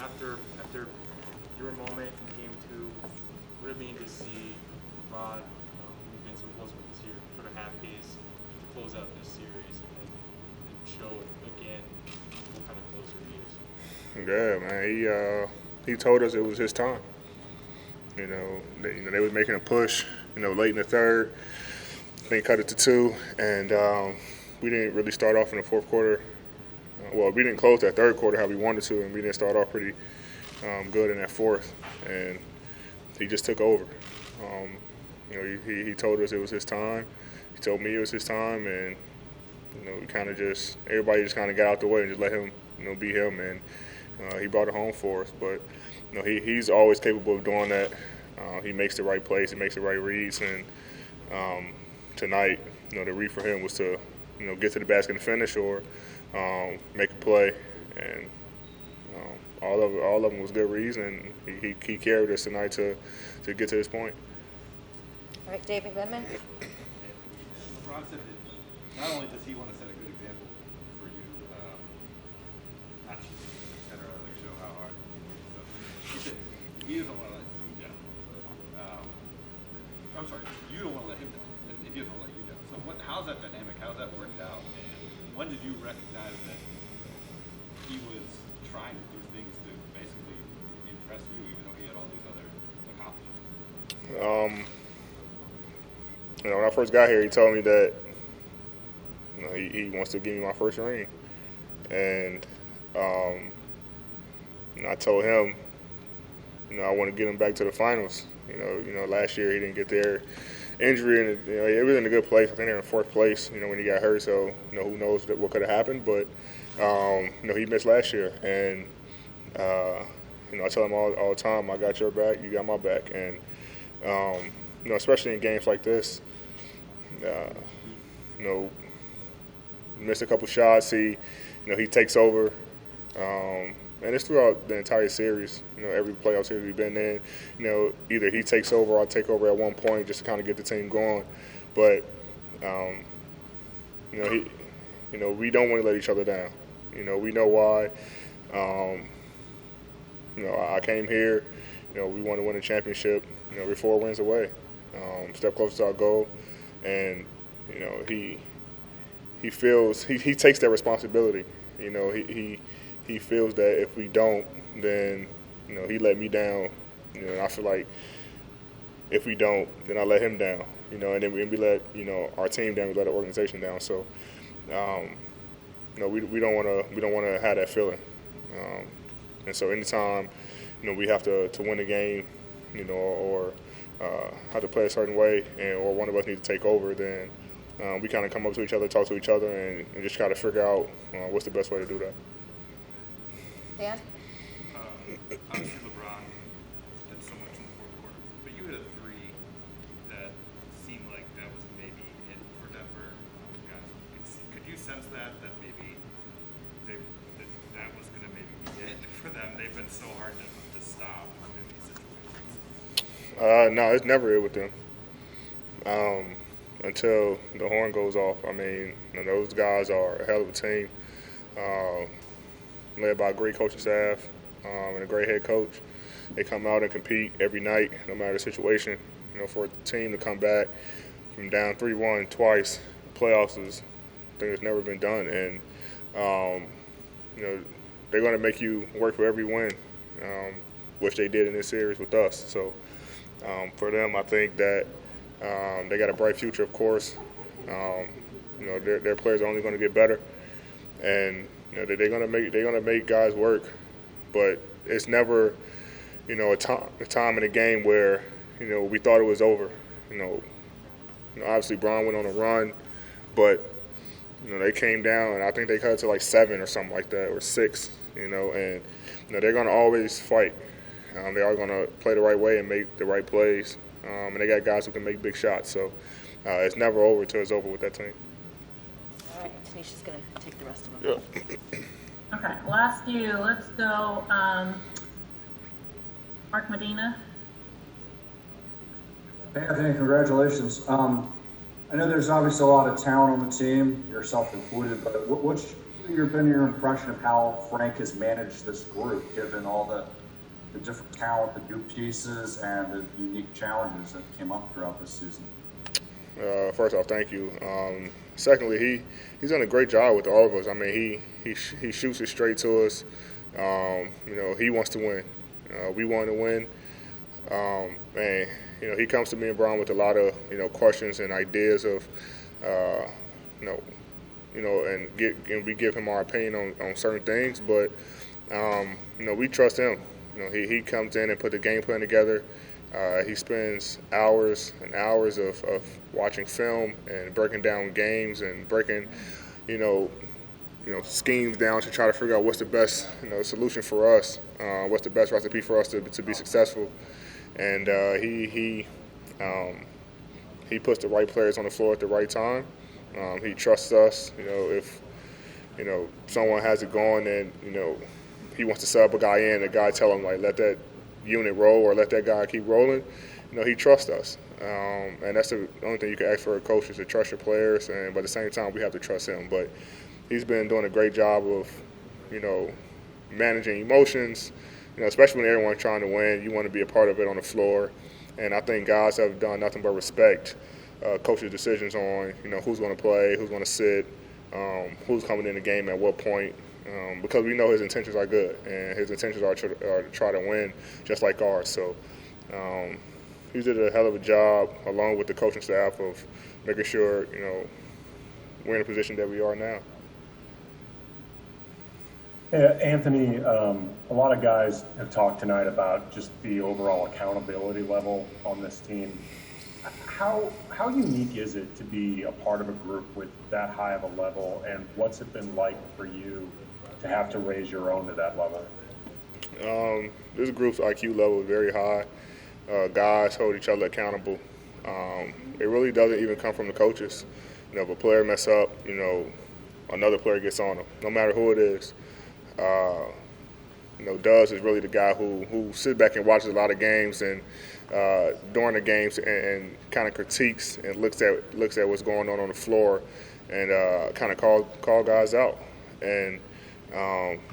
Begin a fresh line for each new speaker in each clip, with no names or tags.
after your moment in Game 2, what did it mean to see LeBron, who's been so close with this year, sort of have pace to close out this series and show again what kind of closer he is?
Yeah, man. He told us it was his time. They was making a push, late in the third. They cut it to 2, and we didn't really start off in the fourth quarter. Well, we didn't close that third quarter how we wanted to, and we didn't start off pretty good in that fourth. And he just took over. He told us it was his time. He told me it was his time, and everybody just kind of got out the way and just let him, be him, and he brought it home for us. But he's always capable of doing that. He makes the right plays, he makes the right reads, and tonight, the read for him was to, get to the basket and finish, or make a play, and all of them was good reads, and he carried us tonight to get to this point.
All right, David Goodman.
LeBron said that not only does he want to set a good example for you, not just et cetera, like show how hard he works. So he said he doesn't want to let you down. I'm sorry, you don't want to let him down, and he doesn't want to let you down. So how's that dynamic? How's that worked out? And when did you recognize that he was trying to do things to basically impress you, even though he had all these other accomplishments?
When I first got here, he told me that he wants to give me my first ring, and I told him, I want to get him back to the finals. Last year he didn't get there, injury, and it was in a good place. I think they're in fourth place. When he got hurt, so who knows what could have happened, but he missed last year, and I tell him all the time, I got your back, you got my back, and especially in games like this. Missed a couple shots. He takes over, and it's throughout the entire series. Every playoff series we've been in. Either he takes over or I take over at one point just to kind of get the team going. But we don't want to let each other down. We know why. I came here. We want to win a championship. We're 4 wins away, step closer to our goal, and he feels he takes that responsibility. He feels that if we don't, then he let me down. And I feel like if we don't, then I let him down. And then we let our team down, we let our organization down. So we don't want to have that feeling. And so anytime we have to win a game, or have to play a certain way, or one of us need to take over, then we kind of come up to each other, talk to each other, and just try to figure out what's the best way to do that.
Dan?
Obviously LeBron did so much in the fourth quarter, but you hit a 3 that seemed like that was maybe it for Denver. Guys, could you sense that maybe that was going to maybe be it for them? They've been so hard to stop in these situations.
No, it's never it with them. Until the horn goes off. I mean, those guys are a hell of a team, led by a great coaching staff and a great head coach. They come out and compete every night, no matter the situation. For a team to come back from down 3-1 twice, playoffs is a thing that's never been done. And, they're going to make you work for every win, which they did in this series with us. So for them, I think that they got a bright future, of course. Their players are only going to get better, and they're going to make guys work. But it's never, a time in a game where we thought it was over. Obviously Bron went on a run, but they came down, and I think they cut it to like 7 or something like that, or 6. And they're going to always fight. They are going to play the right way and make the right plays. And they got guys who can make big shots. So it's never over until it's over with that team.
All right, Tanisha's going to take the rest of them.
Yeah.
Okay, we'll ask you. Let's go Mark Medina.
Hey, Anthony, congratulations. I know there's obviously a lot of talent on the team, yourself included, but your impression of how Frank has managed this group, given all the different talent, the new pieces, and the unique challenges that came up throughout this season?
First off, thank you. Secondly, he's done a great job with all of us. I mean, he shoots it straight to us. He wants to win. We want to win. And he comes to me and Brian with a lot of questions and ideas of and we give him our opinion on certain things, but we trust him. He comes in and put the game plan together. He spends hours and hours of watching film and breaking down games and breaking schemes down to try to figure out what's the best solution for us, what's the best recipe for us to be successful. And he puts the right players on the floor at the right time. He trusts us. If someone has it going and he wants to sub a guy in, the guy tell him let that unit roll or let that guy keep rolling. He trusts us, and that's the only thing you can ask for a coach is to trust your players. But at the same time, we have to trust him. But he's been doing a great job of managing emotions. Especially when everyone's trying to win, you want to be a part of it on the floor. And I think guys have done nothing but respect coach's decisions on who's going to play, who's going to sit, who's coming in the game at what point, because we know his intentions are good and his intentions are to try to win just like ours. So he did a hell of a job along with the coaching staff of making sure we're in the position that we are now.
Anthony, a lot of guys have talked tonight about just the overall accountability level on this team. How unique is it to be a part of a group with that high of a level, and what's it been like for you to have to raise your own to that level?
This group's IQ level is very high. Guys hold each other accountable. It really doesn't even come from the coaches. If a player mess up, another player gets on them, no matter who it is. Duz is really the guy who sits back and watches a lot of games and during the games and kind of critiques and looks at what's going on the floor and kind of call guys out. And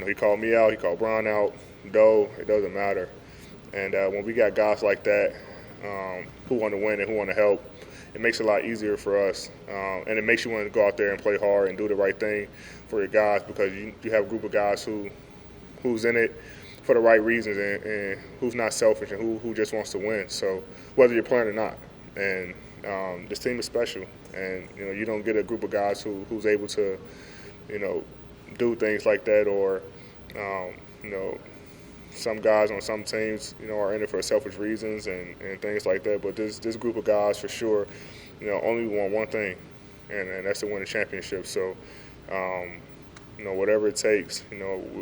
he called me out, he called Brian out, Doe, it doesn't matter. And when we got guys like that who want to win and who want to help, it makes it a lot easier for us. And it makes you want to go out there and play hard and do the right thing for your guys, because you have a group of guys who's in it for the right reasons and who's not selfish and who just wants to win. So whether you're playing or not, and this team is special, and you don't get a group of guys who's able to do things like that, or some guys on some teams are in it for selfish reasons and things like that. But this group of guys for sure only want one thing, and that's to win a championship. So whatever it takes,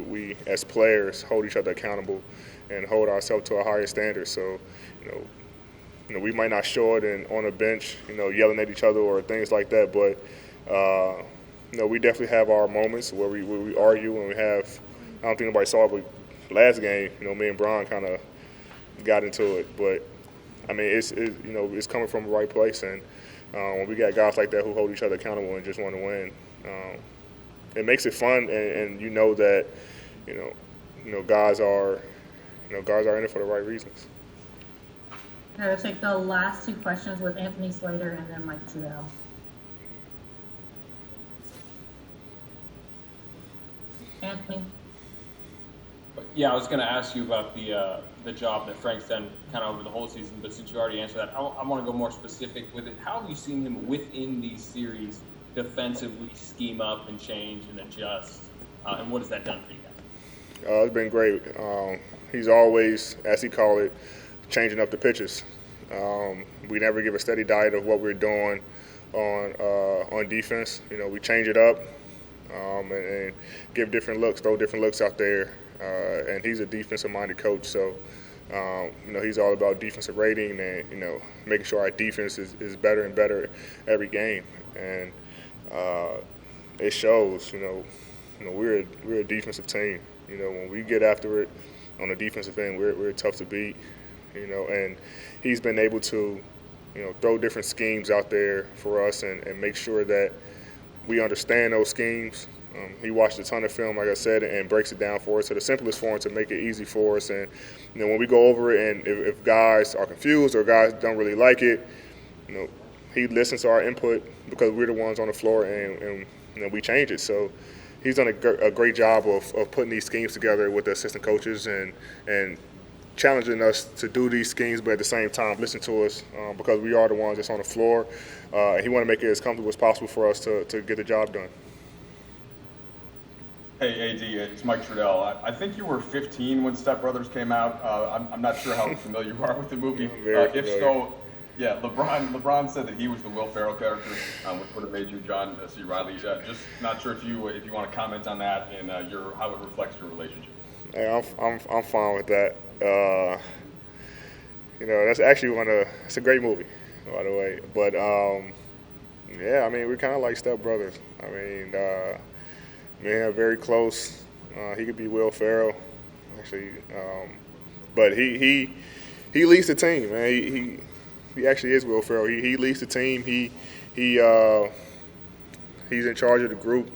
we as players hold each other accountable and hold ourselves to a higher standard. So, we might not show it on a bench, yelling at each other or things like that, but we definitely have our moments where we argue and we have. I don't think nobody saw it, but last game, me and Brian kind of got into it. But I mean, it's coming from the right place, and when we got guys like that who hold each other accountable and just want to win. It makes it fun, and that guys are in it for the right reasons.
I'm going to take the last two questions with Anthony Slater and then Mike Trudell. Anthony.
Yeah, I was going to ask you about the job that Frank's done kind of over the whole season, but since you already answered that, I want to go more specific with it. How have you seen him within these series defensively scheme up and change and adjust, and what has that done for you guys?
It's been great. He's always, as he called it, changing up the pitches. We never give a steady diet of what we're doing on defense. We change it up and give different looks, throw different looks out there. And he's a defensive-minded coach, so he's all about defensive rating and making sure our defense is better and better every game. And it shows. We're a defensive team. When we get after it on the defensive end, we're tough to beat. And he's been able to throw different schemes out there for us and make sure that we understand those schemes He watched a ton of film, like I said, and breaks it down for us. So the simplest for him to make it easy for us. And when we go over it, and if guys are confused or guys don't really like it, he listens to our input because we're the ones on the floor, and we change it. So he's done a great job of putting these schemes together with the assistant coaches and challenging us to do these schemes, but at the same time listen to us because we are the ones that's on the floor. He want to make it as comfortable as possible for us to get the job done.
Hey, AD, it's Mike Trudell. I think you were 15 when Step Brothers came out. I'm not sure how familiar you are with the movie. If so, yeah, LeBron said that he was the Will Ferrell character, which would have made you John C. Reilly. Just not sure if you want to comment on that and how it reflects your relationship.
Hey, I'm fine with that. That's actually it's a great movie, by the way. But yeah, I mean, we're kind of like Step Brothers. I mean, man, very close. He could be Will Ferrell, actually, but he leads the team, man. He actually is Will Ferrell. He leads the team. He's in charge of the group.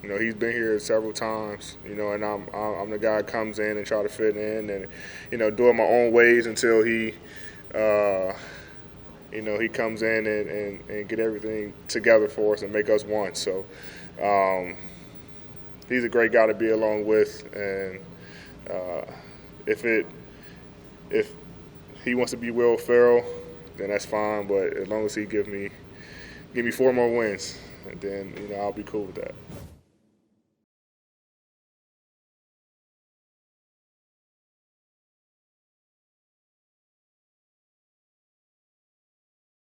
He's been here several times. And I'm the guy that comes in and try to fit in, and do it my own ways until he comes in and get everything together for us and make us one. So he's a great guy to be along with, and if he wants to be Will Ferrell, then that's fine. But as long as he give me 4 more wins, and then I'll be cool with that.